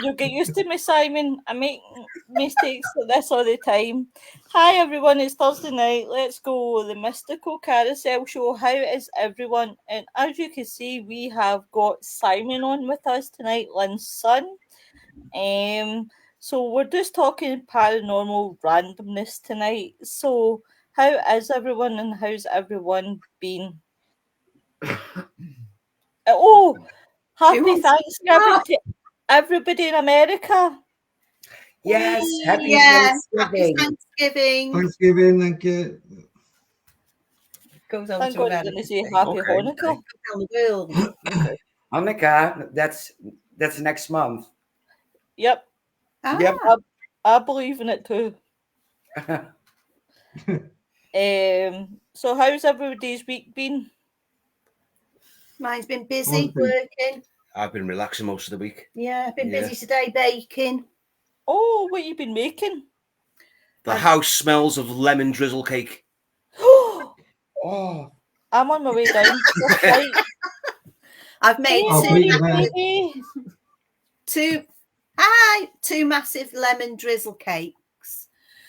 You'll get used to me, Simon. I make mistakes like this all the time. Hi, everyone. It's Thursday night. Let's go. The Mystical Carousel Show. How is everyone? And as you can see, we have got Simon on with us tonight, Lynn's son. So we're just talking paranormal randomness tonight. So how is everyone and how's everyone been? Oh, happy Thanksgiving to everybody in America. Yes, happy Thanksgiving. Thanksgiving, thank you. Goes on Thank to God America. I'm going to say happy Hanukkah. Okay. Hanukkah, that's next month. Yep. Yep. I believe in it too. So how's everybody's week been? Mine's been busy working. I've been relaxing most of the week. Yeah, I've been busy today baking. Oh, what you been making? The house smells of lemon drizzle cake. Oh, I'm on my way down. I've made two massive lemon drizzle cakes.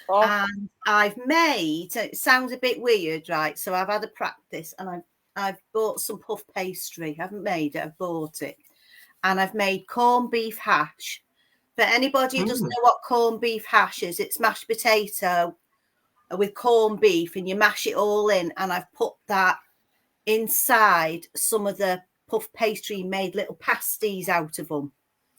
And I've made, it sounds a bit weird, right? So I've had a practice and I've bought some puff pastry. I haven't made it, I've bought it. And I've made corned beef hash. For anybody who doesn't know what corned beef hash is, it's mashed potato with corned beef and you mash it all in. And I've put that inside some of the puff pastry, made little pasties out of them.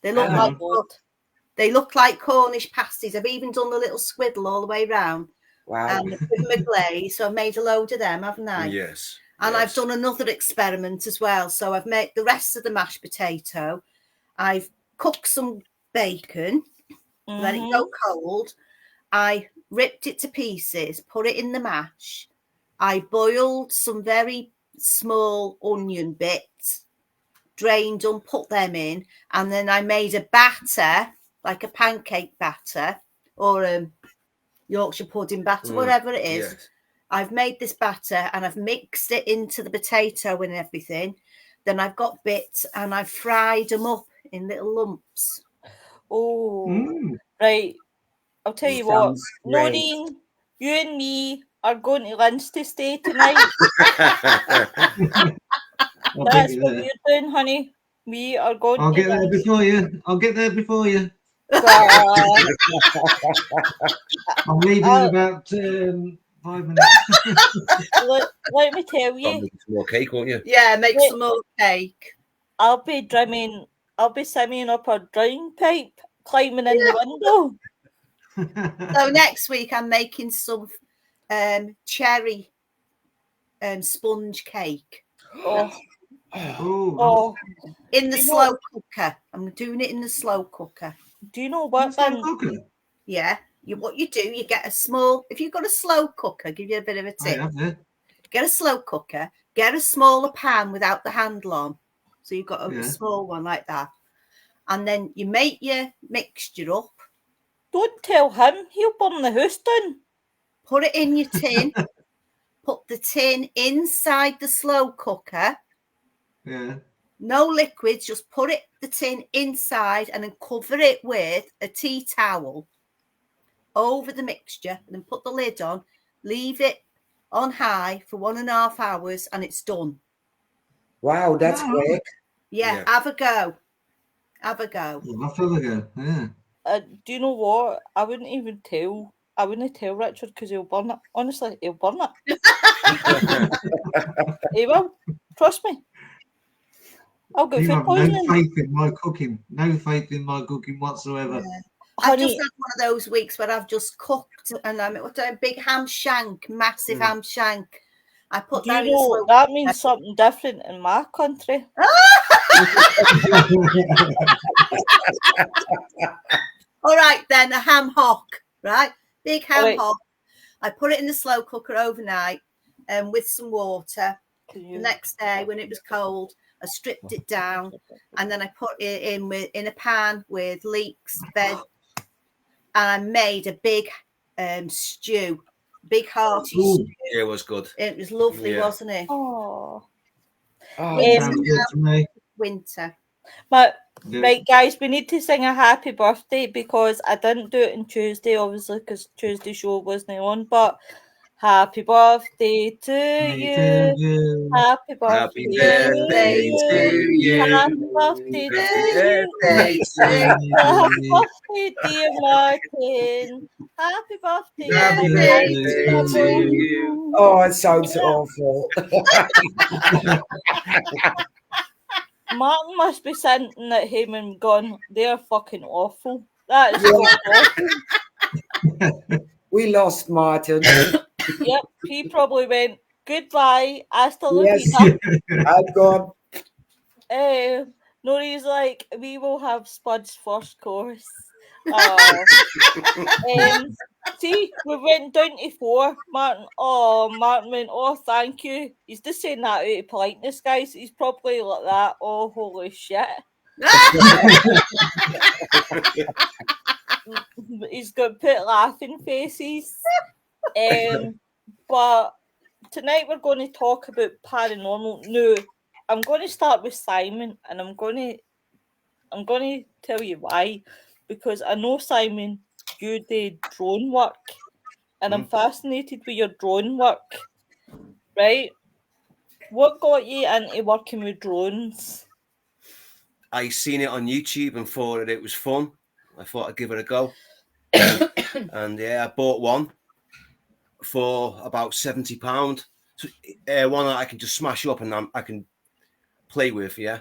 They look like Cornish pasties. I've even done the little squiddle all the way around. Wow. And with my glaze. So I've made a load of them, haven't I? Yes. And I've done another experiment as well. So I've made the rest of the mashed potato. I've cooked some bacon, let it go cold. I ripped it to pieces, put it in the mash. I boiled some very small onion bits, drained them, put them in. And then I made a batter, like a pancake batter or Yorkshire pudding batter, whatever it is. Yes. I've made this batter and I've mixed it into the potato and everything. Then I've got bits and I've fried them up in little lumps. Oh, right. I'll tell you what, Noreen, you and me are going to Lynn's to stay tonight. That's what we're doing, honey. We are going I'll to get there before you. I'll get there before you. I'm leaving in about 5 minutes. Let me tell you. Make some more cake, won't you? Yeah, make some more cake. I'll be simming up a drying pipe, climbing in the window. So next week I'm making some cherry sponge cake. In the slow cooker. I'm doing it in the slow cooker. Do you know what? Yeah. What you do, you get a small, if you've got a slow cooker, give you a bit of a tip. Get a slow cooker, get a smaller pan without the handle on. So you've got a small one like that. And then you make your mixture up. Don't tell him, he'll burn the house down. Put it in your tin. Put the tin inside the slow cooker. Yeah. No liquids, just put the tin inside and then cover it with a tea towel over the mixture and then put the lid on, leave it on high for 1.5 hours and it's done. Wow, that's quick. Yeah, have a go. I'll have a go, yeah. Do you know what? I wouldn't tell Richard because he'll burn it. Honestly, he'll burn it. He will. Trust me. I'll go food poisoning. No faith in my cooking. No faith in my cooking whatsoever. Yeah. I've just had one of those weeks where I've just cooked and I'm a big ham shank, massive ham shank. I put that in the that means something different in my country. All right, then a ham hock, right? Big ham hock. I put it in the slow cooker overnight with some water. The next day when it was cold, I stripped it down and then I put it in a pan with leeks, veg, and I made a big stew, big hearty stew. Yeah, it was good. It was lovely, wasn't it? Oh, sounds good to me. Winter. But Yeah. right, guys, we need to sing a happy birthday because I didn't do it on Tuesday, obviously, because Tuesday show wasn't on. But happy birthday to you. you. Happy Happy birthday to birthday to you. Happy you. birthday to Happy you. birthday to Happy birthday, dear Martin. Happy birthday, Happy dear birthday birthday to Martin. you. Oh, it sounds awful. Martin must be sitting at him and gone, they're fucking awful. That is awful. We lost Martin. Yep, he probably went, goodbye, hasta la Yes, vida. I've gone. Nori's like, we will have Spud's first course. Oh. See, we went down to 4. Martin went, oh, thank you. He's just saying that out of politeness, guys. He's probably like that. Oh, holy shit. He's got to put laughing faces. But tonight we're going to talk about paranormal. No, I'm going to start with Simon, and I'm going to tell you why. Because I know, Simon, you did drone work, and I'm fascinated with your drone work. Right? What got you into working with drones? I seen it on YouTube and thought that it was fun. I thought I'd give it a go. And yeah, I bought one for about £70. So, one that I can just smash up and I can play with, yeah.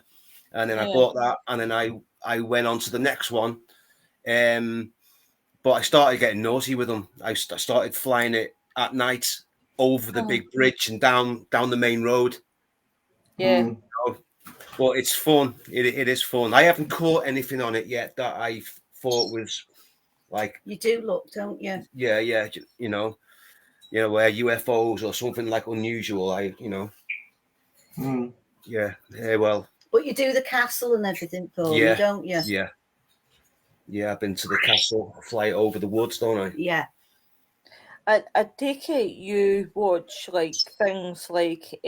And then I bought that, and then I went on to the next one. But I started getting naughty with them. I started flying it at night over the big bridge and down the main road. Yeah. Well, it's fun. It is fun. I haven't caught anything on it yet that I thought was like. You do look, don't you? Yeah, where UFOs or something like unusual. Yeah. Well. But you do the castle and everything for them, don't you? Yeah. I've been to the castle, fly over the woods, don't I? Yeah. I take it you watch like things like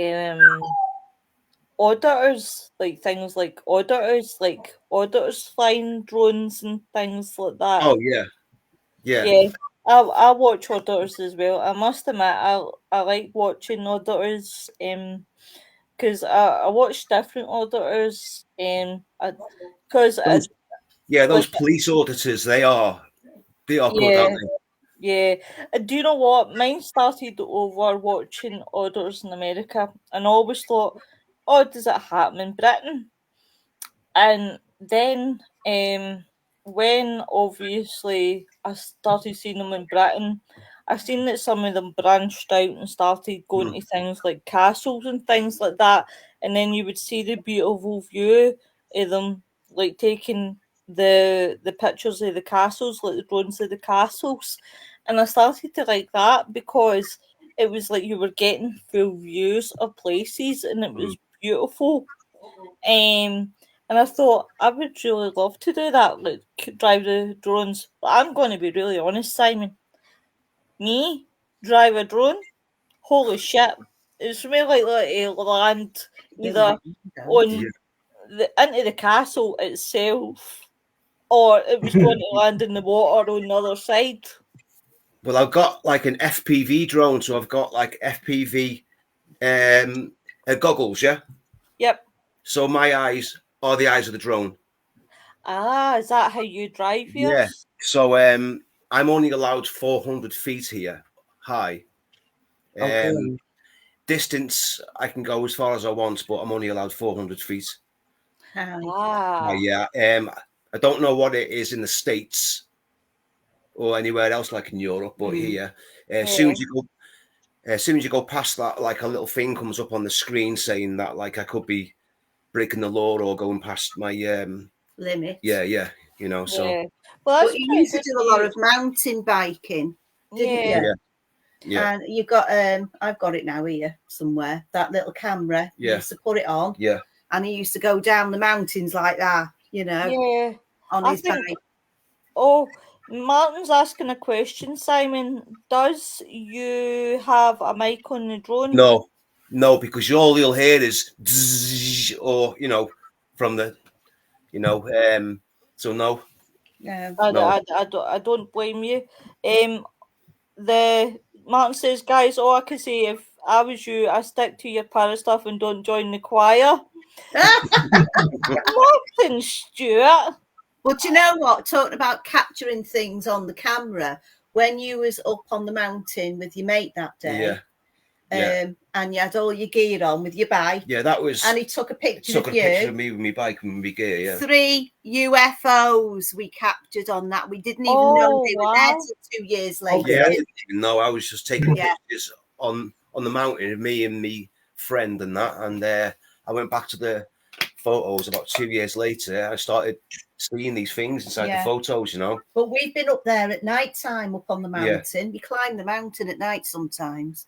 auditors, like things like auditors flying drones and things like that. Oh yeah. I watch auditors as well. I must admit, I like watching auditors. Because I watch different auditors. Because those police auditors, they are good, aren't they? Yeah. Do you know what? Mine started over watching auditors in America, and I always thought, oh, does it happen in Britain? And then when obviously I started seeing them in Britain, I've seen that some of them branched out and started going to things like castles and things like that. And then you would see the beautiful view of them, like taking the pictures of the castles, like the drones of the castles. And I started to like that because it was like you were getting full views of places and it was beautiful. And I thought I would really love to do that, like drive the drones. But I'm going to be really honest, Simon. Me drive a drone? Holy shit! It's for me like a land either on into the castle itself, or it was going to land in the water on the other side. Well, I've got like an FPV drone, so I've got like FPV goggles, yeah. Yep. So my eyes are the eyes of the drone. Ah, is that how you drive yours? Yeah. So I'm only allowed 400 feet here high. Distance I can go as far as I want, but I'm only allowed 400 feet. Yeah. I don't know what it is in the States or anywhere else like in Europe, but here, as soon as you go past that, like a little thing comes up on the screen saying that like I could be breaking the law or going past my limit. Yeah. So. Well, but you used to do a lot of mountain biking, didn't you? Yeah. And you got I've got it now here somewhere. That little camera. You used to put it on. Yeah. And he used to go down the mountains like that, on his bike. Oh, Martin's asking a question, Simon. Does you have a mic on the drone? No, because all you'll hear is zzz, or from the you know. So no, Yeah. I don't blame you. The Martin says, guys, all I can say, if I was you, I stick to your para stuff and don't join the choir. Martin Stewart. Well, do you know what? Talking about capturing things on the camera, when you was up on the mountain with your mate that day, and you had all your gear on with your bike, that was. and he took a picture Took of a you. picture of me with my bike and my gear. Yeah, 3 UFOs we captured on that. We didn't even know they were there till 2 years later. yeah. I didn't even know. I was just taking Yeah. pictures on the mountain of me and me friend and that, and I went back to the photos about 2 years later. I started seeing these things inside the photos, you know. But we've been up there at night time, up on the mountain. We climb the mountain at night sometimes,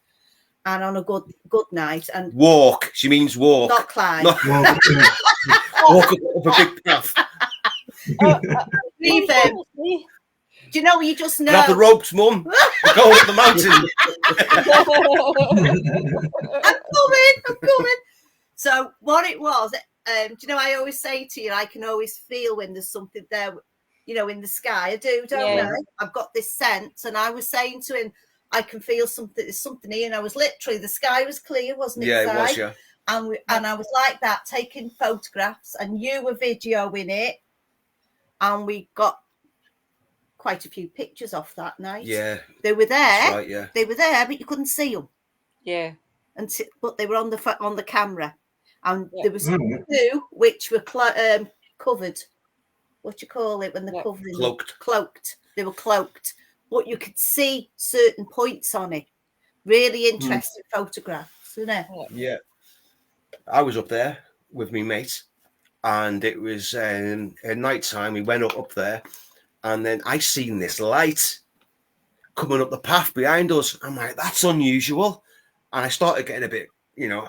and on a good night. And walk. She means walk, not climb. Not walk up a big path. Do you know? You just know. Grab the ropes, Mum. We're going up the mountain. I'm coming. So what it was, do you know? I always say to you, I can always feel when there's something there, you know, in the sky. I do, don't I? I've got this sense, and I was saying to him, I can feel something. There's something here, and I was literally, the sky was clear, wasn't it? Yeah, it was. Yeah. And I was like that, taking photographs, and you were videoing it, and we got quite a few pictures off that night. Yeah, they were there. That's right, yeah, they were there, but you couldn't see them. Yeah, but they were on the camera, and there was 2 which were covered. What you call it when they're covered? Cloaked. They were cloaked, but you could see certain points on it. Really interesting photographs, isn't it? Yeah. I was up there with my mate, and it was at night time. We went up there, and then I seen this light coming up the path behind us. I'm like, that's unusual. And I started getting a bit, you know,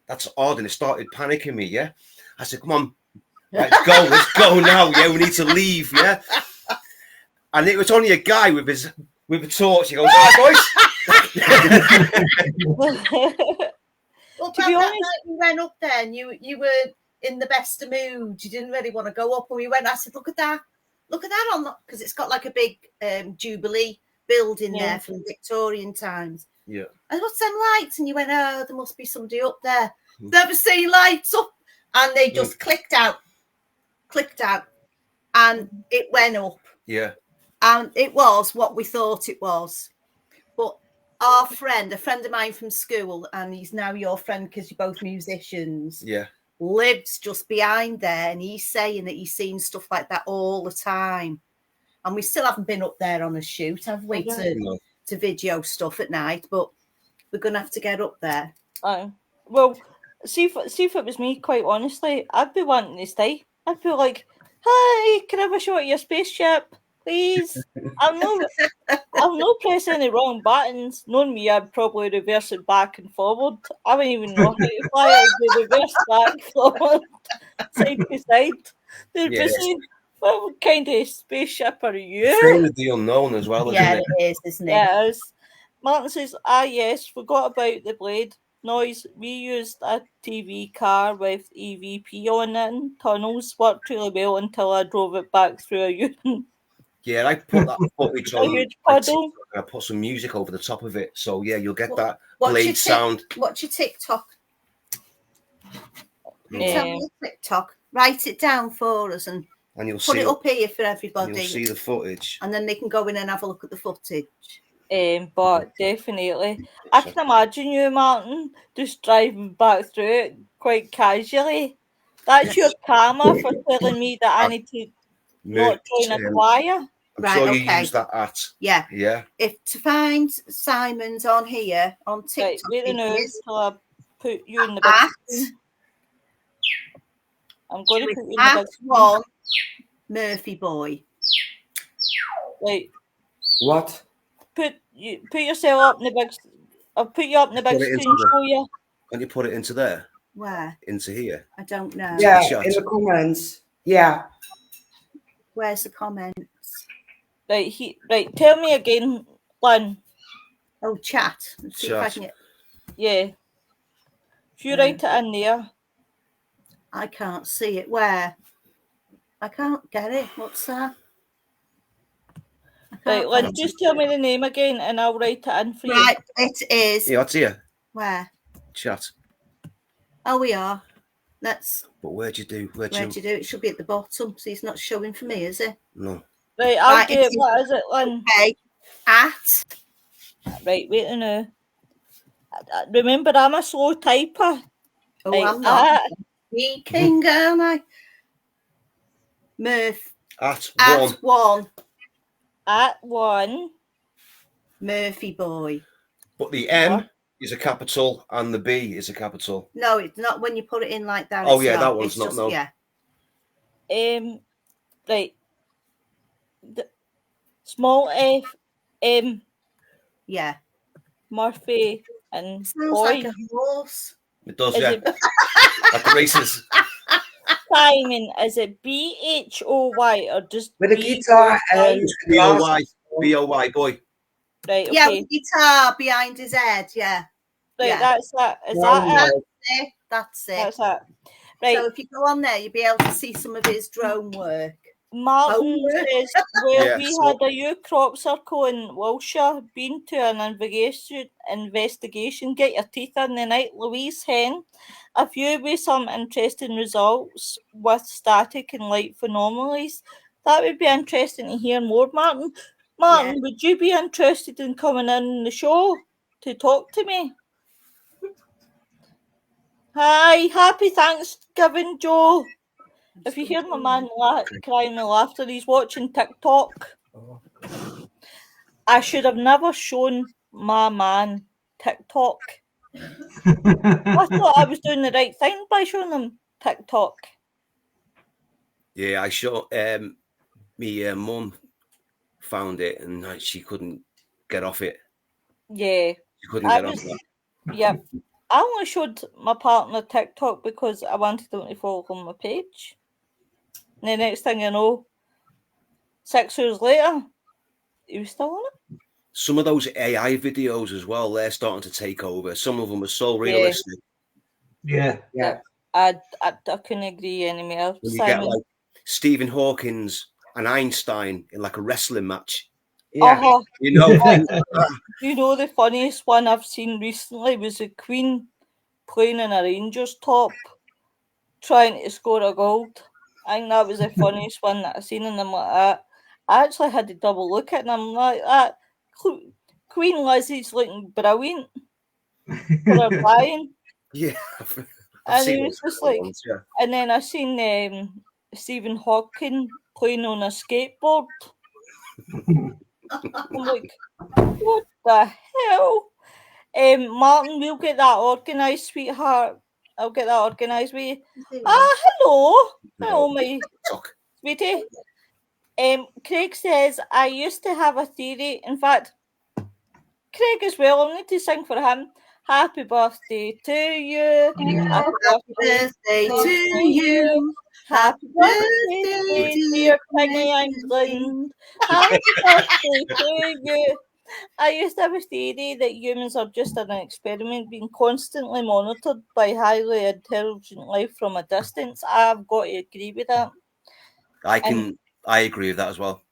that's odd. And it started panicking me, yeah. I said, come on, let's go now. Yeah, we need to leave, yeah. And it was only a guy with a torch. He goes, all right, boys. Well, to be honest, we went up there and you were in the best of mood. You didn't really want to go up. And we went, I said, look at that on that, because it's got like a big Jubilee building there from Victorian times. Yeah. And what's them lights? And you went, oh, there must be somebody up there. Never seen lights up. And they just clicked out. And it went up. Yeah. And it was what we thought it was. But our friend, a friend of mine from school, and he's now your friend because you're both musicians. Yeah. Lives just behind there, and he's saying that he's seen stuff like that all the time. And we still haven't been up there on a shoot, have we, to video stuff at night? But we're going to have to get up there. Well, see if it was me, quite honestly, I'd be wanting to stay. I'd be like, hi, can I have a shot of your spaceship, please? I'm not pressing any wrong buttons. Knowing me, I'd probably reverse it back and forward. I wouldn't even know how to fly it. It'd be reverse back, forward, side to side. They'd be saying, what kind of spaceship are you? Fear of the unknown as well, isn't it? It is, isn't it? Yeah, it is. Martin says, yes, forgot about the blade noise. We used a TV car with EVP on it, and tunnels worked really well until I drove it back through a urine. Yeah, I put that footage on. Huge puddle. I put some music over the top of it. So, yeah, you'll get that blade sound. What's your TikTok? Tell me your TikTok. Write it down for us and you'll put it up here for everybody. You'll see the footage. And then they can go in and have a look at the footage. But definitely, I can imagine you, Martin, just driving back through it quite casually. That's your karma for telling me that I need to not join a choir. I'm sure you use that at. Yeah. Yeah. If to find Simon's on here on TikTok. Right, wait a minute till I put you in the big screen. I'm going to put you in the big screen. Murphy boy. Right. What? Put yourself up in the big. I'll put you up in the big screen. Show you. Can you put it into there? Where? Into here. I don't know. Yeah, in the comments. Yeah. Where's the comments? Right. Tell me again, Lynn. Oh, chat. Let's see if I can get... Yeah. If you write it in there. I can't see it. Where? I can't get it. What's that? Right, Lynn, just tell me the name again and I'll write it in for you. Right, it is. Yeah, that's here. Where? Chat. Oh, we are. Let's. But where'd you do? Where'd you do? It should be at the bottom. So he's not showing for me, is it? No. Right, I'll Right, do it. What is it, Lynn? Okay. At. Right, wait a minute. Remember, I'm a slow typer. Oh, Right, I'm not. King, aren't I? Murph. At one. At one. Murphy boy. But the M is a capital and the B is a capital. No, it's not when you put it in like that. Oh, yeah, that one's it's not, just, no. Yeah. Right. Small F, M. Yeah. Murphy and Sounds boy. like a horse. It does, Is yeah. it At the races. Simon? Is it BHOY or just With a guitar and B-O-Y. B-O-Y, boy. Right, okay. Yeah, with the guitar behind his head. Yeah. Right, yeah. That's that. Is that it? That's it. That's it. Right. So if you go on there, you'll be able to see some of his drone work. Martin Homework. says, well, Yeah, we so- had a new crop circle in Wiltshire, been to an investigation. Get your teeth in the night, Louise Hen. A few with some interesting results with static and light anomalies. That would be interesting to hear more, Martin. Martin, would you be interested in coming in the show to talk to me? Hi, happy Thanksgiving, Joe. If you hear my man crying with laughter, he's watching TikTok. I should have never shown my man TikTok. I thought I was doing the right thing by showing him TikTok. Yeah, I saw me mum found it and she couldn't get off it. Yeah. She couldn't get off that. Yep. I only showed my partner TikTok because I wanted him to follow on my page. And the next thing you know, 6 years later, he was still on it. Some of those AI videos as well, they're starting to take over. Some of them are so realistic. Yeah. I couldn't agree anymore. When you get like Stephen Hawkins and Einstein in like a wrestling match. Yeah. You know, You know, the funniest one I've seen recently was the Queen playing in a Rangers top, trying to score a goal. I think that was the funniest one that I've seen, and I'm like that. I actually had to double look at it, and I'm like that. Queen Lizzie's looking brilliant for her playing. Yeah. And it was just like, and then I seen Stephen Hawking playing on a skateboard. I'm like, what the hell? Martin, we'll get that organised, sweetheart. I'll get that organised with you. Hello, my sweetie. Craig says, I used to have a theory. In fact, Craig as well, I need to sing for him. Happy birthday to you. Happy birthday to you. Happy birthday, dear Piggy England. Happy birthday to you. I used to have a theory that humans are just an experiment being constantly monitored by highly intelligent life from a distance. I've got to agree with that. I agree with that as well.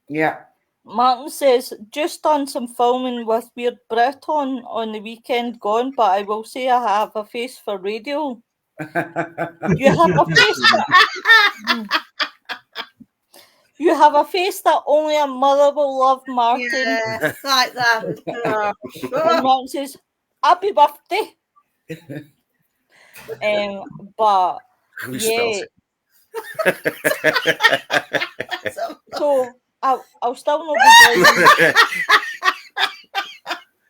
Yeah. Martin says, just done some filming with Weird Brit on the weekend gone, but I will say I have a face for radio. You have a face You have a face that only a mother will love, Martin. Yeah, like that. And Martin says, happy birthday. But Who yeah. spells it? So I'll still not be joining.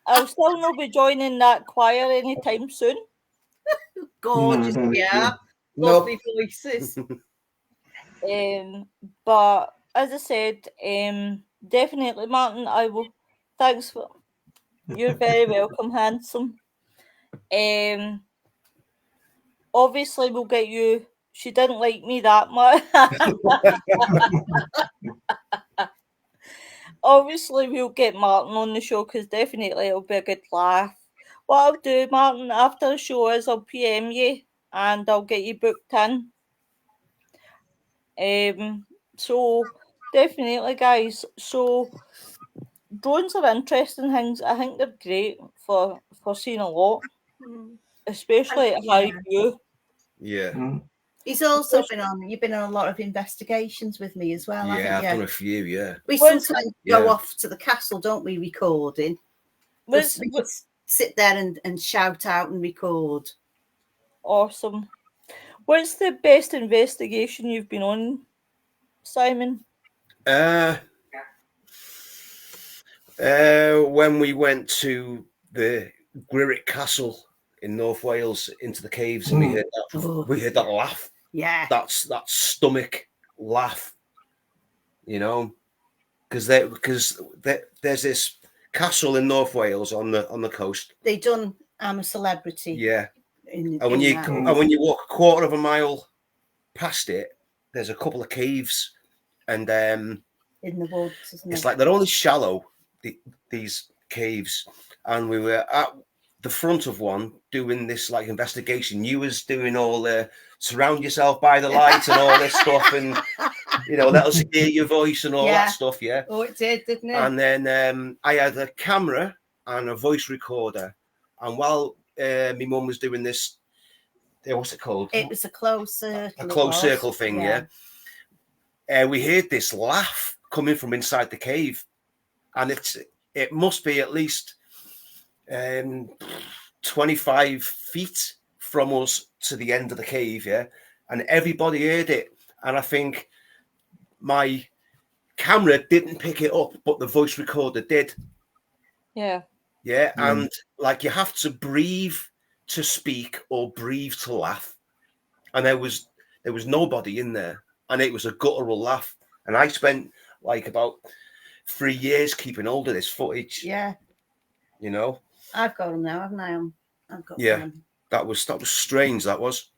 I'll still not be joining that choir anytime soon. Gorgeous, No, yeah. Nope. Lovely voices. But as I said, definitely, Martin, I will. Thanks for. You're very welcome, handsome. Obviously, we'll get you. She didn't like me that much. Obviously, we'll get Martin on the show because definitely it'll be a good laugh. What I'll do, Martin, after the show is I'll PM you and I'll get you booked in. So definitely, guys. So drones are interesting things. I think they're great for seeing a lot, especially at high view. Yeah. He's also you've been on a lot of investigations with me as well, Yeah, haven't I've you? done a few, yeah. We Where's sometimes go off to the castle, don't we, recording? We just sit there and shout out and record. Awesome. What's the best investigation you've been on, Simon? When we went to the Gwyrich Castle in North Wales into the caves, and we heard that laugh. Yeah, that's that stomach laugh. You know, because there's this castle in North Wales on the coast. They done I'm a Celebrity. Yeah, and when you walk a quarter of a mile past it, there's a couple of caves, and in the woods, it's like they're only shallow, these caves, and we were at the front of one doing this like investigation. You was doing all the surround yourself by the light and all this stuff, and let us hear your voice and all that stuff. Yeah. Oh, it did, didn't it? And then I had a camera and a voice recorder, and while my mum was doing this, what's it called? It was a closed circle. A closed circle thing, yeah. We heard this laugh coming from inside the cave, and it must be at least 25 feet from us to the end of the cave, yeah. And everybody heard it, and I think my camera didn't pick it up, but the voice recorder did. Yeah. Yeah, and like you have to breathe to speak or breathe to laugh, and there was nobody in there, and it was a guttural laugh. And I spent like about 3 years keeping hold of this footage. Yeah, I've got them now, haven't I? I've got them. That was strange. That was,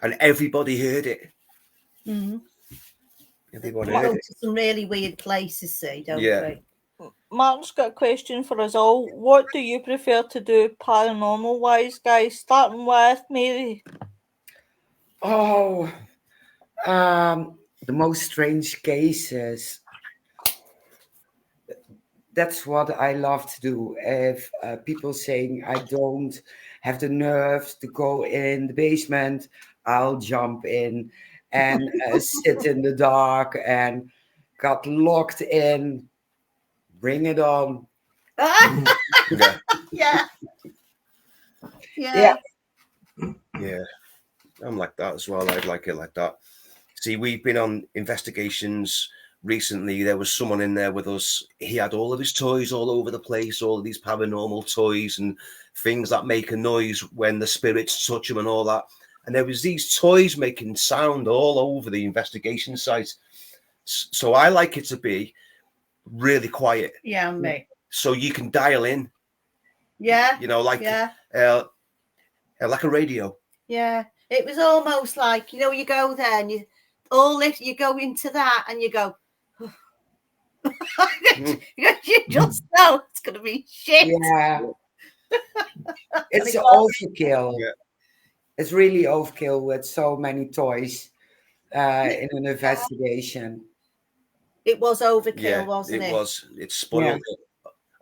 and everybody heard it. Mm-hmm. Everybody heard it. Some really weird places, don't we? Martin's got a question for us all. What do you prefer to do paranormal wise, guys? Starting with Mary. Oh, the most strange cases. That's what I love to do. If people saying I don't have the nerves to go in the basement, I'll jump in and sit in the dark and got locked in. Bring it on. Yeah. I'm like that as well. I'd like it like that. See, we've been on investigations recently. There was someone in there with us. He had all of his toys all over the place, all of these paranormal toys and things that make a noise when the spirits touch them and all that. And there was these toys making sound all over the investigation site. So I like it to be really quiet. Yeah, mate. So you can dial in. Yeah. Like a radio. Yeah. It was almost like, you go there and you go into that and you go, you just know it's going to be shit. Yeah. It's overkill. Yeah. It's really overkill with so many toys in an investigation. It was overkill, wasn't it? It was. It spoiled it.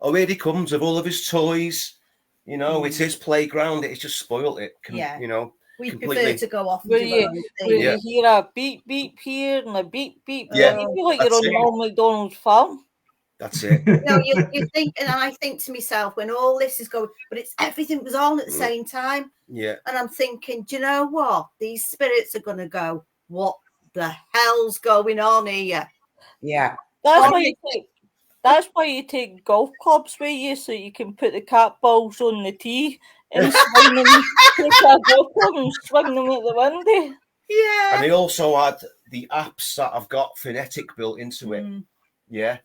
Oh, here he comes with all of his toys. It's his playground. It's just spoiled it. We completely. Prefer to go off. Where you hear a beep beep here and a beep beep there. You feel like you're on Old McDonald's farm. That's it. You think, and I think to myself, when all this is going, but everything was on at the same time. Yeah. And I'm thinking, do you know what? These spirits are going to go, what the hell's going on here? Yeah. That's why you take golf clubs with you, so you can put the cat balls on the tee and swing them. Take a golf club and swing them at the window. Yeah. And they also had the apps that I've got phonetic built into it. Yeah.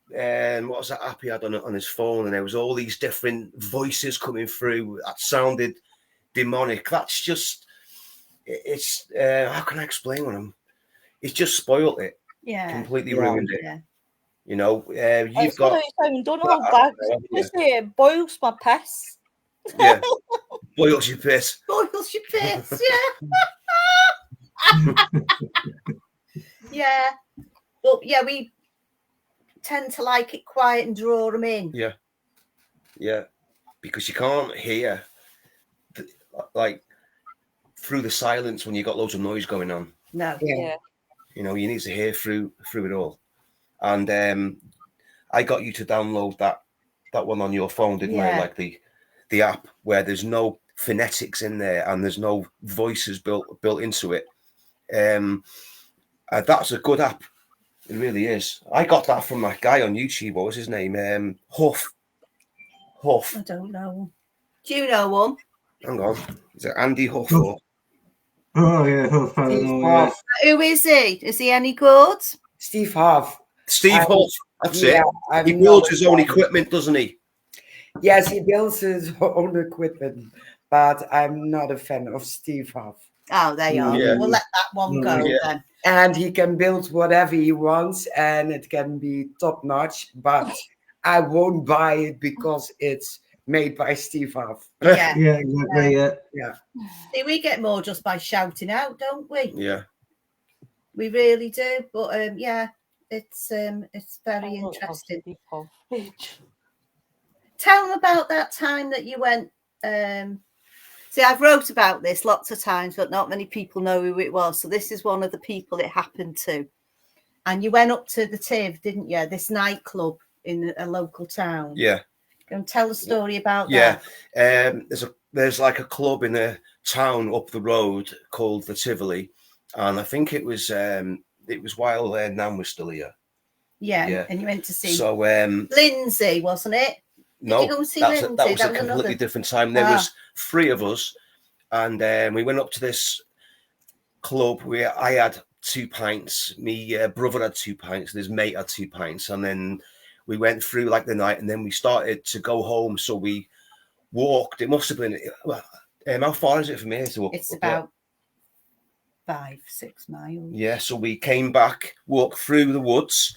What was that app he had on his phone? And there was all these different voices coming through that sounded demonic. That's just, it's how can I explain what it's just spoiled it. Yeah. Completely ruined it. Yeah. You've got. Don't hold back. Just say it boils my piss. Yeah. Boils your piss. Boils your piss, yeah. Yeah. But yeah, we tend to like it quiet and draw them in. Yeah. Yeah. Because you can't hear, like, through the silence when you got loads of noise going on. No. Yeah. You know, you need to hear through it all. And I got you to download that one on your phone, didn't I? Yeah. Like the app where there's no phonetics in there and there's no voices built into it. That's a good app. It really is. I got that from that guy on YouTube. What was his name? Huff. I don't know. Do you know him? Hang on. Is it Andy Huff? Huff. Or... Oh yeah, Huff. I Steve know, yeah. Huff. Who is he? Is he any good? Steve Huff. Steve Huff. That's it. I'm He not builds a his own fan. equipment, doesn't he? Yes, he builds his own equipment, but I'm not a fan of Steve Huff. Oh, they are. Yeah. We'll let that one go Yeah. then. And he can build whatever he wants, and it can be top notch, but I won't buy it because it's made by Steve Huff. Yeah. Yeah, exactly. Yeah. See, we get more just by shouting out, don't we? Yeah. We really do. But yeah, it's very I love interesting. Steve Huff page. Tell them about that time that you went. See, I've wrote about this lots of times, but not many people know who it was. So this is one of the people it happened to. And you went up to the Tiv, didn't you? This nightclub in a local town. Yeah. And tell a story about Yeah. that. There's like a club in a town up the road called the Tivoli, and I think it was while Nan was still here. Yeah. And you went to see So Lindsay, wasn't it? no, you go and see that Lindsay? was That a was completely another- different time. There was 3 of us, and we went up to this club where I had 2 pints, me brother had 2 pints, and his mate had 2 pints, and then we went through like the night, and then we started to go home. So we walked. It must have been. How far is it from here? It's about 5-6 miles. Yeah. So we came back, walked through the woods,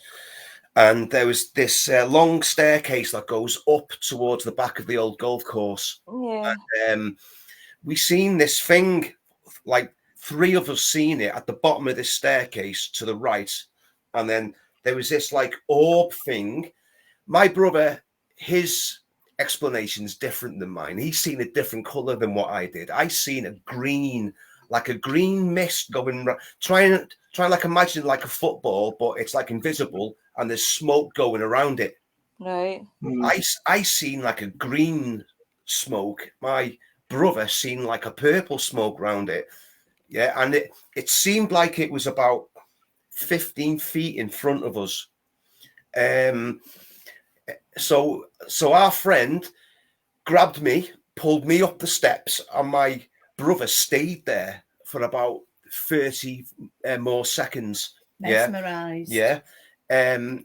and there was this long staircase that goes up towards the back of the old golf course. Yeah. And, we seen this thing, like 3 of us seen it at the bottom of this staircase to the right, and then there was this like orb thing. My brother, his explanation's different than mine. He's seen a different color than what I did. I seen a green mist going. Try like imagine like a football, but it's like invisible, and there's smoke going around it. Right. I seen like a green smoke. My brother seen like a purple smoke around it. Yeah, and it seemed like it was about 15 feet in front of us. So our friend grabbed me, pulled me up the steps, and my brother stayed there for about 30 more seconds. Mesmerised. Yeah.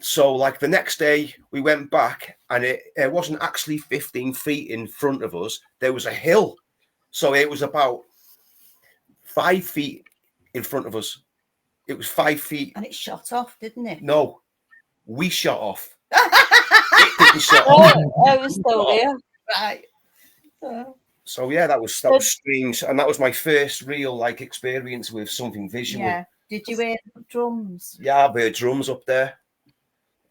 So like the next day we went back, and it wasn't actually 15 feet in front of us. There was a hill. So it was about 5 feet in front of us. It was 5 feet. And it shot off, didn't it? No, we shot off. It didn't shot off. I was still there. Right. So yeah, that was strange, and that was my first real like experience with something visual. Yeah. Did you hear drums? Yeah, I've heard drums up there.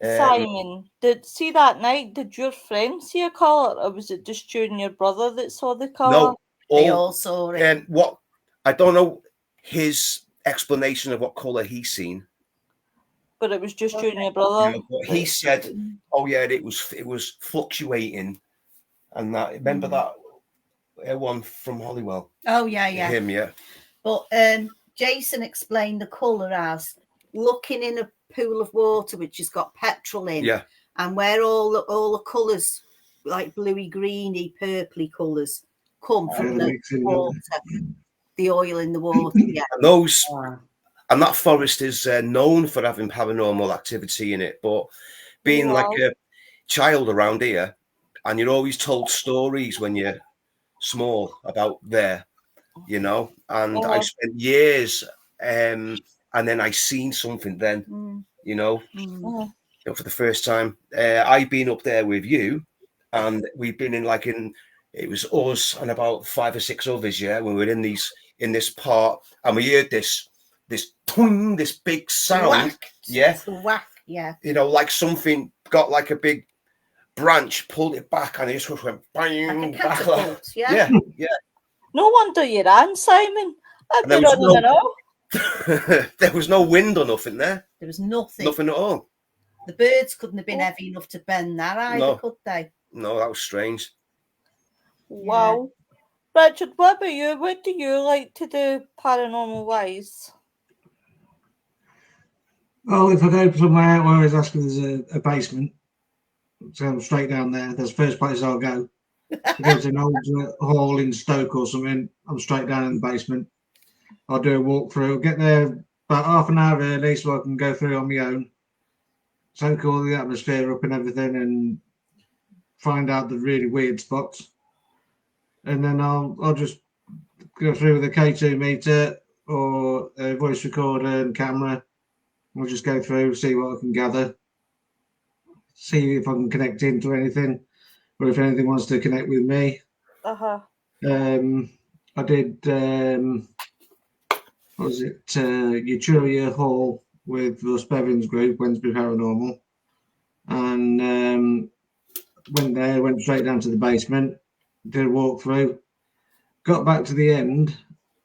Simon, see that night? Did your friend see a colour, or was it just you and your brother that saw the colour? No, They all saw it. And what I don't know his explanation of what colour he's seen. But it was just you and your brother. But he said, "Oh yeah, it was fluctuating," and that. Remember that one from Hollywell? Oh yeah. Him, yeah. But Jason explained the colour as looking in a pool of water which has got petrol in, Yeah. and where all the colours, like bluey, greeny, purpley colours, come from the water, the oil in the water. Yeah. And those. And that forest is known for having paranormal activity in it. But being like a child around here, and you're always told stories when you're small about there, you know. And I spent years, and then I seen something then, you know, for the first time. I've been up there with you, and we've been it was us and about 5 or 6 others, yeah, when we were in this part, and we heard this this twing, this big sound. Whack. Yeah. It's the whack, yeah. You know, like something got like a big branch, pulled it back, and it just went bang, Like a back. catapult, yeah. Yeah, yeah. No wonder you ran, Simon. I'd And be there was running no- and all. There was no wind or nothing there. There was nothing. Nothing at all. The birds couldn't have been heavy enough to bend that either, No. could they? No, that was strange. Wow. Richard, what about you? What do you like to do paranormal wise? Well, if I go somewhere where I was asking there's a basement, so I'm straight down there. That's the first place I'll go. If I go to an old hall in Stoke or something, I'm straight down in the basement. I'll do a walkthrough. I'll get there about half an hour early so I can go through on my own, soak all the atmosphere up and everything, and find out the really weird spots. And then I'll just go through with a K2 meter or a voice recorder and camera. We'll just go through, see what I can gather, see if I can connect into anything, or if anything wants to connect with me. I did, what was it, Uturia Hall with Russ Bevan's group, Wednesbury Paranormal, and went there, went straight down to the basement, did a walkthrough, got back to the end,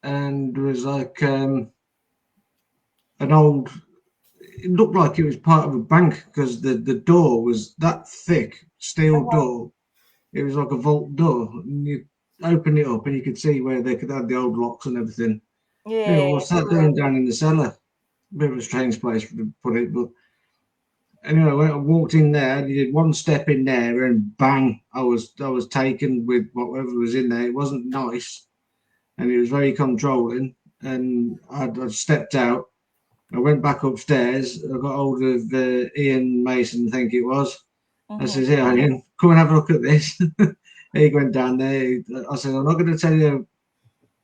and there was like an old, it looked like it was part of a bank because the door was that thick, steel door. It was like a vault door, and you open it up and you could see where they could have the old locks and everything. Yeah. I was sat down in the cellar. Bit of a strange place to put it, but anyway, I walked in there. You did one step in there, and bang! I was taken with whatever was in there. It wasn't nice, and it was very controlling. And I stepped out. I went back upstairs. I got hold of Ian Mason, I think it was. I said, "Here, Ian, come and have a look at this." He went down there. I said, "I'm not going to tell you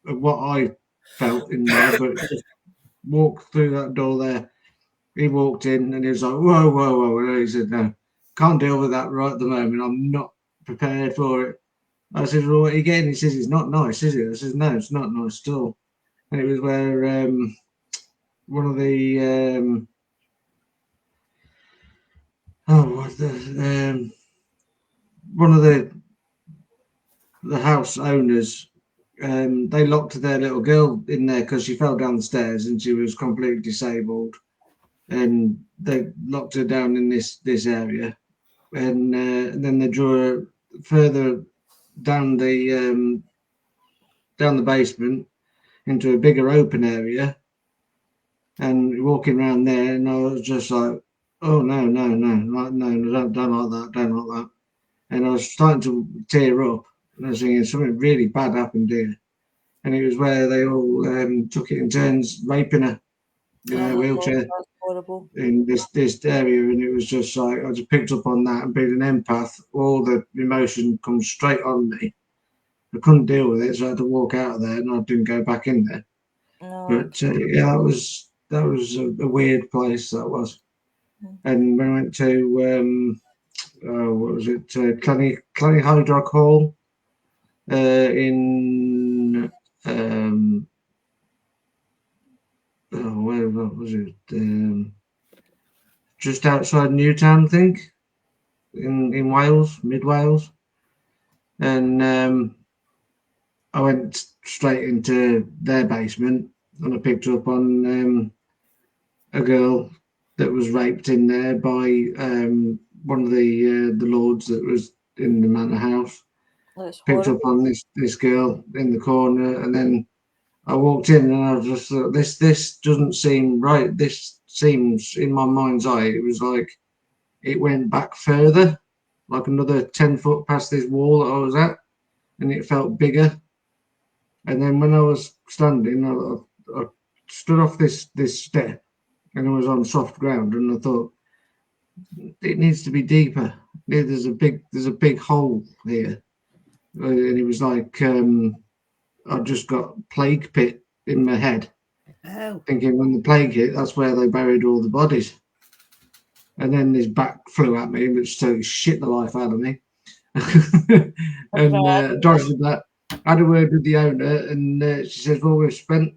what I felt in there, but just walk through that door there." He walked in and he was like, "Whoa, whoa, whoa." And he said, "No, can't deal with that right at the moment. I'm not prepared for it." I said, "Well, what are you getting?" He says, "It's not nice, is it?" I said, "No, it's not nice at all." And it was where one of the one of the house owners, they locked their little girl in there because she fell down the stairs and she was completely disabled, and they locked her down in this area, and then they drew her further down the basement into a bigger open area, and walking around there, and I was just like, "Oh no, no, no, like, no, don't like that, don't like that." And I was starting to tear up, and I was thinking something really bad happened here. And it was where they all took it in turns raping her in a wheelchair That's horrible. in this area, and it was just like I just picked up on that, and being an empath, all the emotion comes straight on me. I couldn't deal with it, so I had to walk out of there, and I didn't go back in there. No. But yeah, that was a weird place, that was. And when I went to what was it, Clanny Hydrock Hall in where was it? Just outside Newtown, I think, in Wales, mid Wales, and I went straight into their basement, and I picked up on a girl that was raped in there by one of the lords that was in the manor house. That's Picked horrible. up on this girl in the corner, and then I walked in, and I just thought, this doesn't seem right. This seems, in my mind's eye, it was like it went back further, like another 10 foot past this wall that I was at, and it felt bigger. And then when I was standing, I stood off this step, and I was on soft ground, and I thought it needs to be deeper. There's a big hole here, and it was like I just got plague pit in my head, thinking when the plague hit, that's where they buried all the bodies. And then this bat flew at me, which totally shit the life out of me. And Doris did that. I had a word with the owner, and she says, "Well, we've spent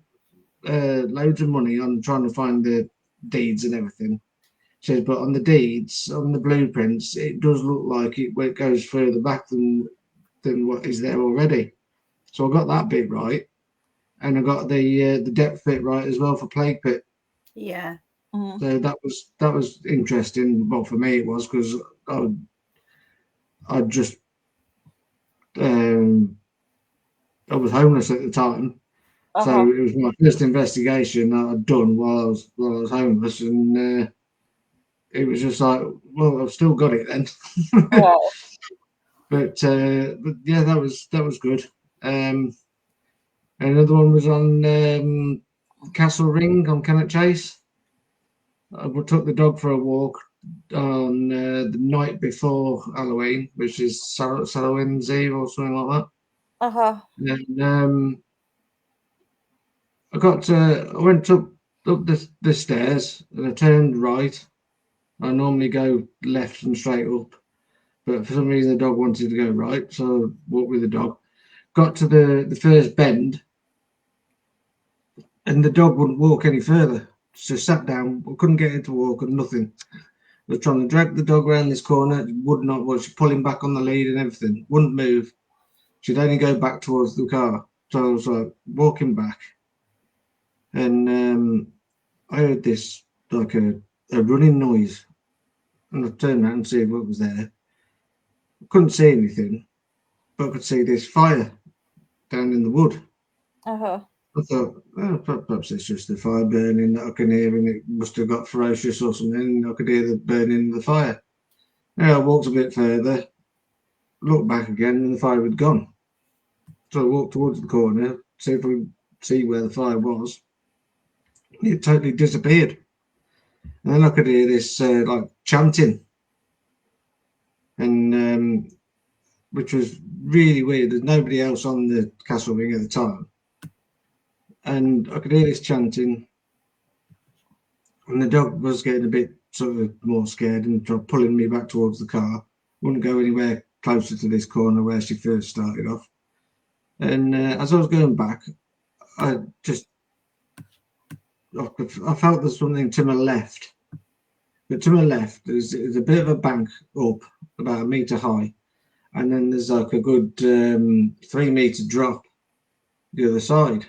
loads of money on trying to find the deeds and everything. She says, but on the deeds, on the blueprints, it does look like it goes further back than what is there already. So I got that bit right, and I got the depth bit right as well for Plague Pit. Yeah. Mhm. So that was interesting. Well, for me it was, because I just I was homeless at the time, so Uh-huh. it was my first investigation that I'd done while I was homeless, and it was just like, well, I've still got it then. Wow. But yeah, that was good. Another one was on Castle Ring on Cannock Chase. I took the dog for a walk on the night before Halloween, which is Halloween's Eve or something like that. Uh-huh. And I went up the stairs and I turned right. I normally go left and straight up, but for some reason the dog wanted to go right, so I walked with the dog. Got to the first bend, and the dog wouldn't walk any further. So sat down, I couldn't get it to walk and nothing. I was trying to drag the dog around this corner, it would not. Was pulling back on the lead and everything, wouldn't move. She'd only go back towards the car. So I was like walking back, and I heard this like a running noise, and I turned around and see what was there. I couldn't see anything, but I could see this fire down in the wood. Uh-huh. I thought, oh, perhaps it's just the fire burning that I can hear, and it must have got ferocious or something. I could hear the burning of the fire. Yeah, I walked a bit further, looked back again, and the fire had gone. So I walked towards the corner, see if we see where the fire was. It totally disappeared. And then I could hear this like chanting, and which was really weird. There's nobody else on the castle ring at the time, and I could hear this chanting. And the dog was getting a bit sort of more scared and tried pulling me back towards the car. Wouldn't go anywhere closer to this corner where she first started off. And as I was going back, I felt there's something to my left. But to my left, there's a bit of a bank up, about a metre high. And then there's like a good 3 metre drop the other side.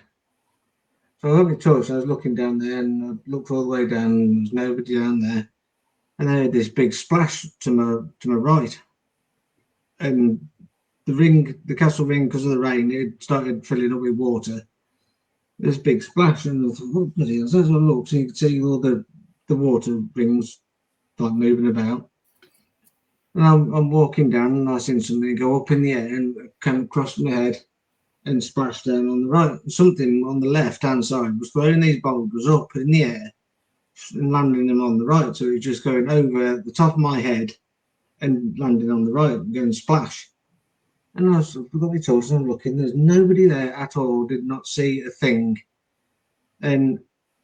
So I got my torch, and I was looking down there, and I looked all the way down, and there was nobody down there. And I heard this big splash to my right, and the castle ring, because of the rain, it started filling up with water. This big splash, and I thought, what bloody hell? So as I looked, so you could see all the water rings like moving about. And I'm walking down, and I seen something go up in the air and come across my head and splash down on the right. Something on the left hand side was throwing these boulders up in the air and landing them on the right. So it was just going over the top of my head and landing on the right and going splash. And I was got my torch and I'm looking, there's nobody there at all, did not see a thing. And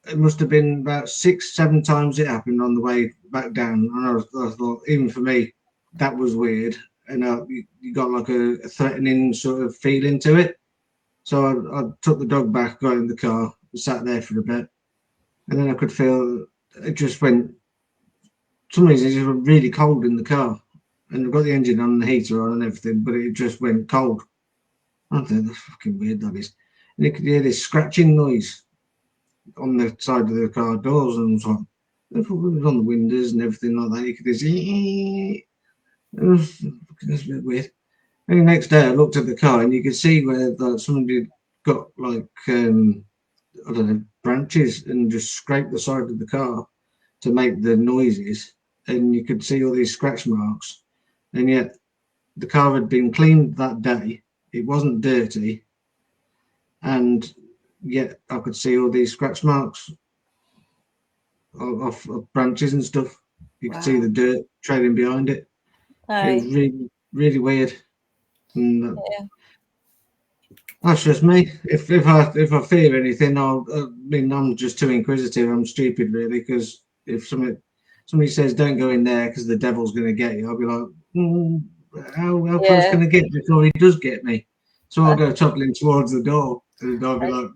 it must have been about 6-7 times it happened on the way back down. And I thought, even for me, that was weird. And you got like a threatening sort of feeling to it. So I took the dog back, got in the car, sat there for a bit. And then I could feel it just went, for some reason, it just went really cold in the car. And I've got the engine on and the heater on and everything, but it just went cold. I think that's fucking weird, that is. And you could hear this scratching noise on the side of the car doors, and it was on the windows and everything like that. You could just, it was that's a bit weird. And the next day I looked at the car and you could see where somebody got like, I don't know, branches and just scraped the side of the car to make the noises. And you could see all these scratch marks. And yet the car had been cleaned that day. It wasn't dirty. And yet I could see all these scratch marks of branches and stuff. You could see the dirt trailing behind it. It was really, really weird. And that's just me. If I fear anything, I'm just too inquisitive. I'm stupid, really, because if somebody says don't go in there because the devil's going to get you, I'll be like, how close can I get before he does get me? So I'll go toppling towards the door, and I'll be like,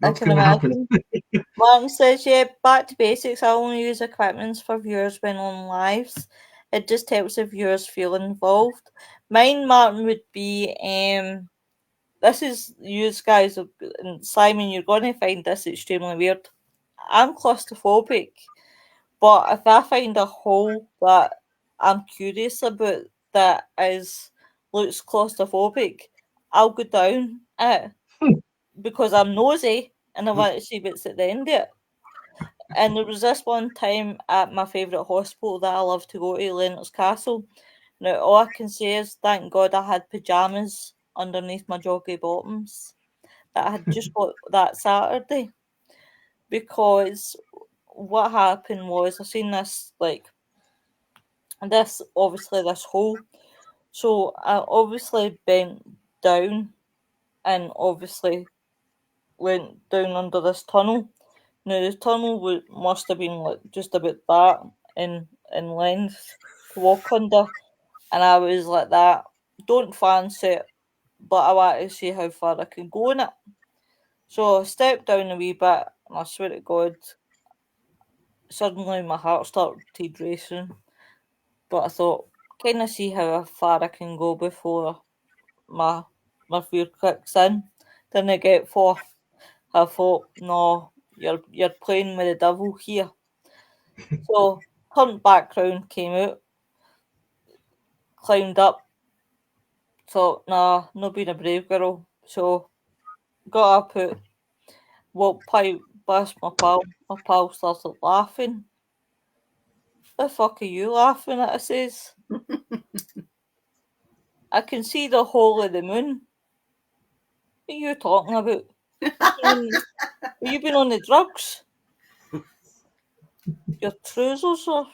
What's can going to happen? imagine. Martin says, yeah, back to basics. I only use equipment for viewers when on lives. It just helps the viewers feel involved. Mine, Martin, would be this is you guys, and Simon, you're going to find this extremely weird. I'm claustrophobic, but if I find a hole that I'm curious about that looks claustrophobic, I'll go down it because I'm nosy and I want to see what's at the end of it. And there was this one time at my favourite hospital that I love to go to, Lennox Castle. Now, all I can say is, thank God I had pyjamas underneath my joggy bottoms that I had just got that Saturday. Because what happened was, I seen this, obviously, this hole. So I obviously bent down and obviously went down under this tunnel. Now the tunnel must have been just about that in length to walk under, and I was like that. Don't fancy it, but I want to see how far I can go in it. So I stepped down a wee bit, and I swear to God, suddenly my heart started racing. But I thought, kind of see how far I can go before my fear kicks in. Didn't get far. I thought, no, you're playing with the devil here. So turned back round, came out, climbed up. Thought, nah, not being a brave girl. So got up out, walked past my pal. My pal started laughing. The fuck are you laughing at? I says. I can see the hole of the moon. What are you talking about? Have you been on the drugs? Your trousers are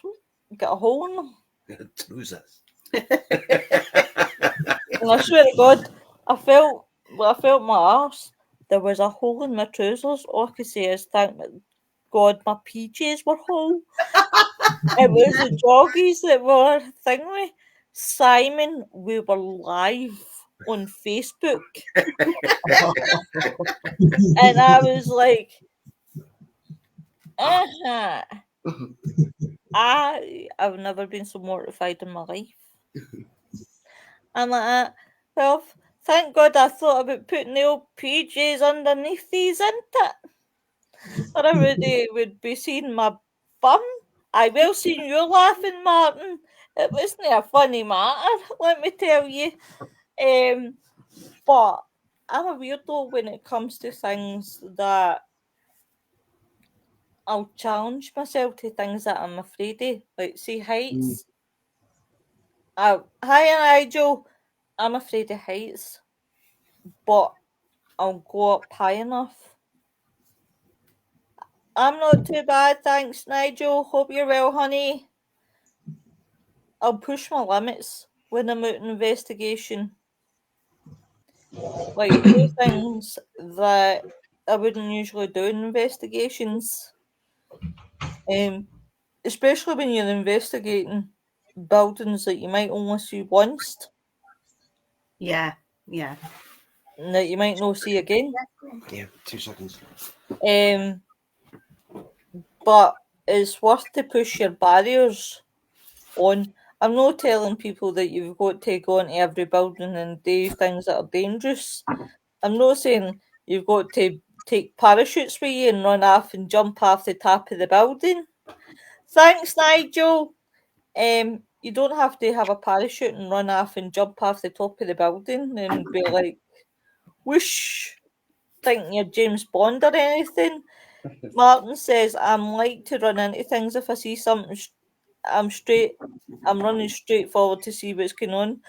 got a hole in them. Trousers. And I swear to God, I felt my arse. There was a hole in my trousers. All I could say is, thank God my PJs were whole. It was the joggies that were thingy. Simon, we were live on Facebook. And I was like, I've never been so mortified in my life. I'm like, well, thank God I thought about putting the old PJs underneath these, isn't it? Or everybody would be seeing my bum. I will see you laughing, Martin. It wasn't a funny matter, let me tell you. But I'm a weirdo when it comes to things that I'll challenge myself to things that I'm afraid of. Like, say, heights. Hi, Nigel. I'm afraid of heights, but I'll go up high enough. I'm not too bad, thanks, Nigel. Hope you're well, honey. I'll push my limits when I'm out in investigation. Like, do things that I wouldn't usually do in investigations. Especially when you're investigating buildings that you might only see once. Yeah. That you might not see again. Yeah, 2 seconds. But it's worth to push your barriers on. I'm not telling people that you've got to go into every building and do things that are dangerous. I'm not saying you've got to take parachutes with you and run off and jump off the top of the building. Thanks, Nigel. You don't have to have a parachute and run off and jump off the top of the building and be like, whoosh, thinking you're James Bond or anything. Martin says, I'm like to run into things if I see something. I'm running straight forward to see what's going on.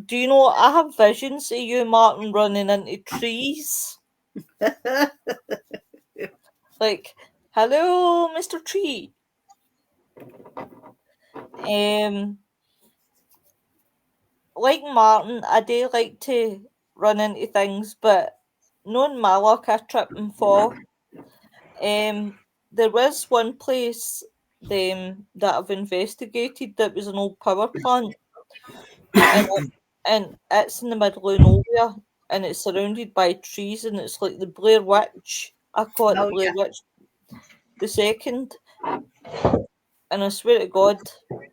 Do you know, I have visions of you, Martin, running into trees. Like, hello, Mr. Tree. Like Martin, I do like to run into things, but knowing my luck, I trip and fall. There was one place that I've investigated that was an old power plant, and it's in the middle of nowhere, and it's surrounded by trees, and it's like the Blair Witch I call it the Oh, Blair yeah. Witch the second. And I swear to God,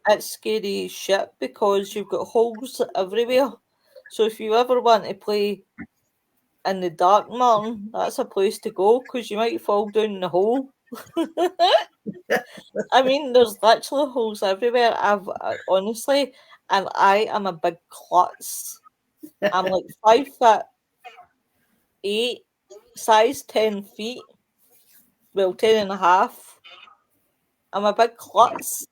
it's scary as shit because you've got holes everywhere. So if you ever want to play in the dark, Martin, that's a place to go because you might fall down the hole. I mean, there's literally holes everywhere. Honestly, and I am a big klutz. I'm like 5'8", size 10 feet. Well, 10 and a half. I'm a big klutz,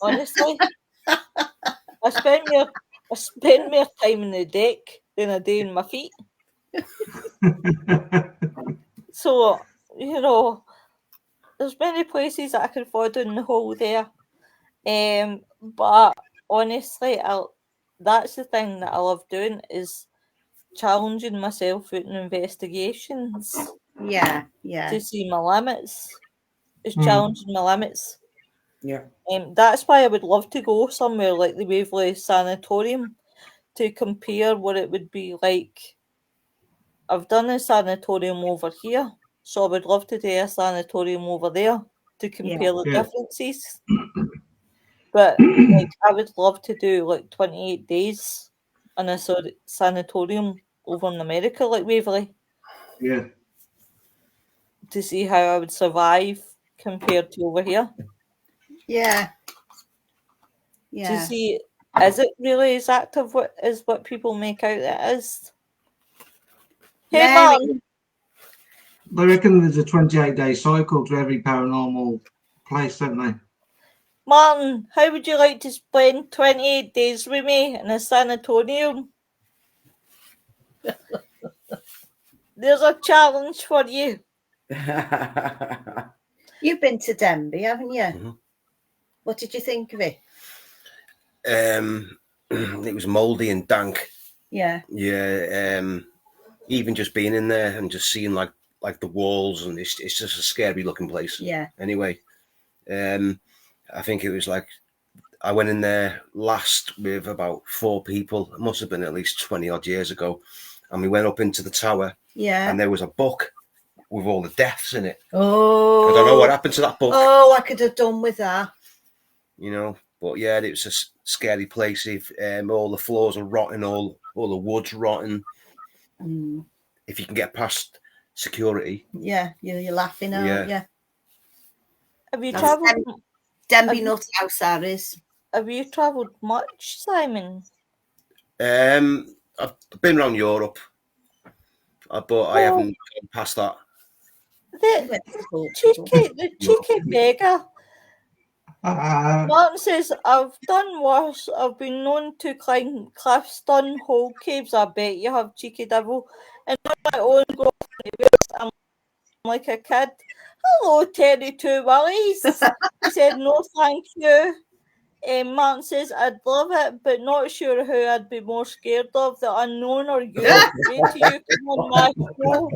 honestly. I spend more time in the deck than I do in my feet. So, you know, there's many places that I can fall down the hole there. But honestly, that's the thing that I love doing is challenging myself out in investigations Yeah, yeah. to see my limits. Is Mm. challenging my limits. Yeah. That's why I would love to go somewhere like the Waverley Sanatorium to compare what it would be like. I've done a sanatorium over here, so I would love to do a sanatorium over there to compare the Yeah. differences. But like, I would love to do like 28 days in a sanatorium over in America, like Waverley, Yeah. to see how I would survive compared to over here. Yeah. To Yeah. see, is it really as active as what people make out it is? Hey, Mary. Martin. They reckon there's a 28-day cycle to every paranormal place, don't they? Martin, how would you like to spend 28 days with me in a sanatorium? There's a challenge for you. You've been to Denby, haven't you? Mm-hmm. What did you think of it? It was mouldy and dank. Yeah. Yeah. Even just being in there and just seeing like the walls, and it's just a scary looking place. Yeah. Anyway, I think it was like I went in there last with about 4 people. It must have been at least 20 odd years ago, and we went up into the tower. Yeah. And there was a book with all the deaths in it. Oh. I don't know what happened to that book. Oh, I could have done with that. You know, but yeah, it was a scary place. If all the floors are rotten, all the wood's rotten. Mm. If you can get past security. Yeah, you're laughing out, yeah. Have you travelled? Denby Nut House, that is. Have you travelled much, Simon? I've been around Europe, but I haven't gone past that. The cheeky beggar. Martin says, I've done worse. I've been known to climb cliffs, done whole caves. I bet you have, cheeky devil. And on my own go I'm like a kid. Hello, Terry Two Willies. He said, no, thank you. Martin says, I'd love it, but not sure who I'd be more scared of, the unknown or you. Wait till you come on my show.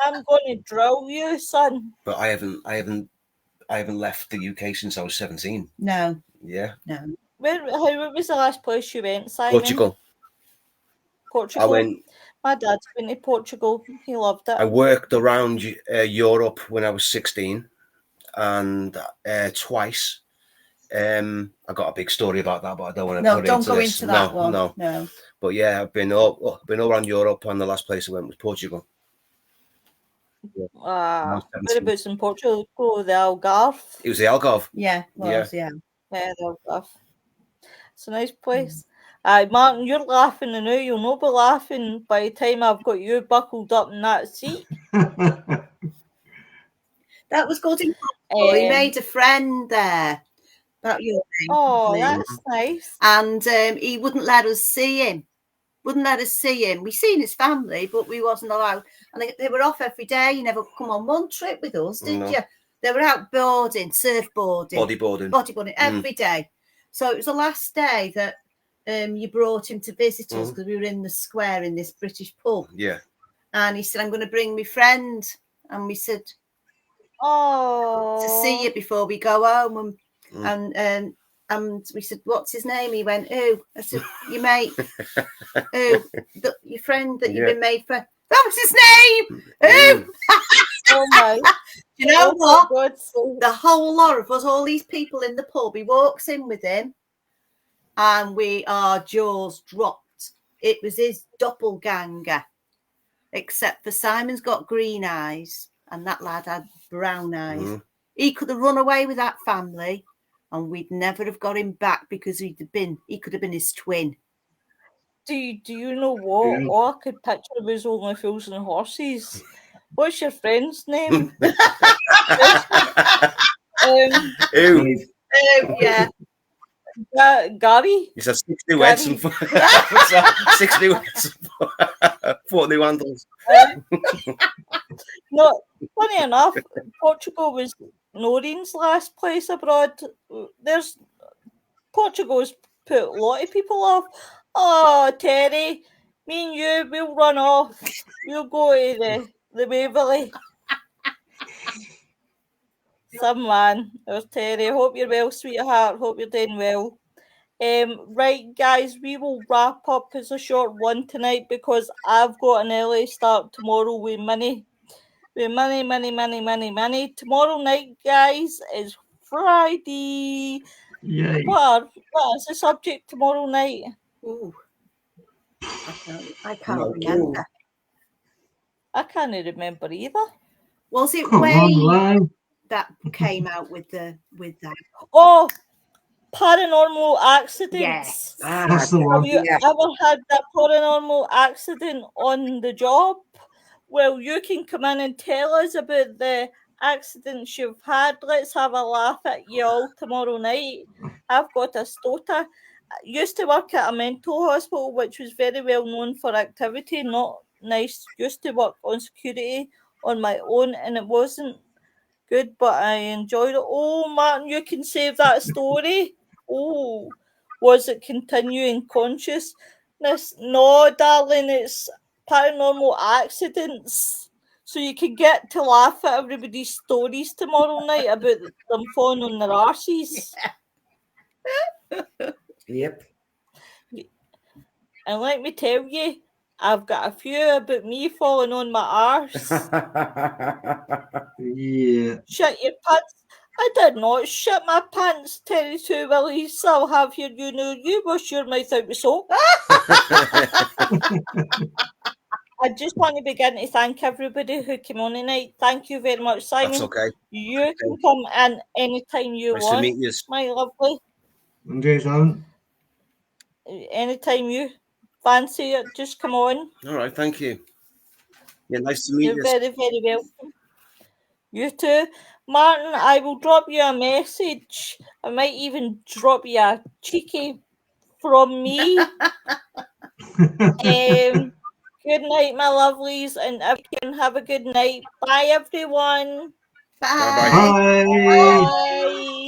I'm going to drill you, son. But I haven't left the UK since I was 17. No. Yeah. No. What was the last place you went, Simon? Portugal. I went. My dad's been to Portugal. He loved it. I worked around Europe when I was 16, and twice. I got a big story about that, but I don't want to put into this. No, don't go into that one. No. But yeah, I've been all around Europe, and the last place I went was Portugal. Whereabouts in Portugal? The Algarve. It was the Algarve. Yeah, Yeah, the Algarve. It's a nice place. Martin, you're laughing now. You'll not be laughing by the time I've got you buckled up in that seat. That was good. He made a friend there. That's nice. And he wouldn't let us see him. We seen his family, but we wasn't allowed. And they were off every day. You never come on one trip with us, did you? They were out boarding, surfboarding, bodyboarding every day. So it was the last day that you brought him to visit us because we were in the square in this British pub. Yeah. And he said, I'm going to bring my friend. And we said, to see you before we go home. And we said, what's his name? He went, who? I said, your mate. Who? Your friend that you've been made friend. That was his name. Who? Oh my. You know Oh, what? for God's sake. The whole lot of us, all these people in the pub, he walks in with him, and our jaws dropped. It was his doppelganger, except for Simon's got green eyes, and that lad had brown eyes. He could have run away with that family, and we'd never have got him back because he could have been his twin. Do you know what? Yeah. All I could picture was Only Fools and Horses. What's your friend's name? Who? Yeah. Gary? He said 60 weds and 60 weds and 40 handles. No, funny enough, Portugal was Noreen's last place abroad. Portugal's put a lot of people off. Oh, Terry, me and you, we'll run off. We'll go to the Waverley. Some man. There's Terry. Hope you're well, sweetheart. Hope you're doing well. Right, guys, we will wrap up as a short one tonight because I've got an early start tomorrow with money. With money. Tomorrow night, guys, is Friday. Yay. What is the subject tomorrow night? Ooh. I can't remember. I can't remember either. Was it Come on, Wayne Lou. that came out with that? Oh, paranormal accidents. Yes. That's the Have one. you ever had that paranormal accident on the job? Well, you can come in and tell us about the accidents you've had. Let's have a laugh at you all tomorrow night. I've got a stoter. I used to work at a mental hospital, which was very well known for activity, not nice. Used to work on security on my own, and it wasn't good, but I enjoyed it. Oh, Martin, you can save that story. Oh, was it continuing consciousness? No, darling, it's paranormal accidents. So you can get to laugh at everybody's stories tomorrow night about them falling on their arses. Yep. And let me tell you, I've got a few about me falling on my arse. Yeah. Shit your pants. I did not shit my pants, Terry Two Willies. I'll have here, you know, you wash your mouth out with soap. I just want to begin to thank everybody who came on tonight. Thank you very much, Simon. That's okay. You can come in anytime you Nice want, to meet you. my lovely. Okay, Simon. Anytime you fancy it, just come on. All right, thank you. Yeah, nice to meet You're you. very, very welcome. You too. Martin, I will drop you a message. I might even drop you a cheeky from me. Good night, my lovelies, and everyone have a good night. Bye, everyone. Bye. Bye. Bye.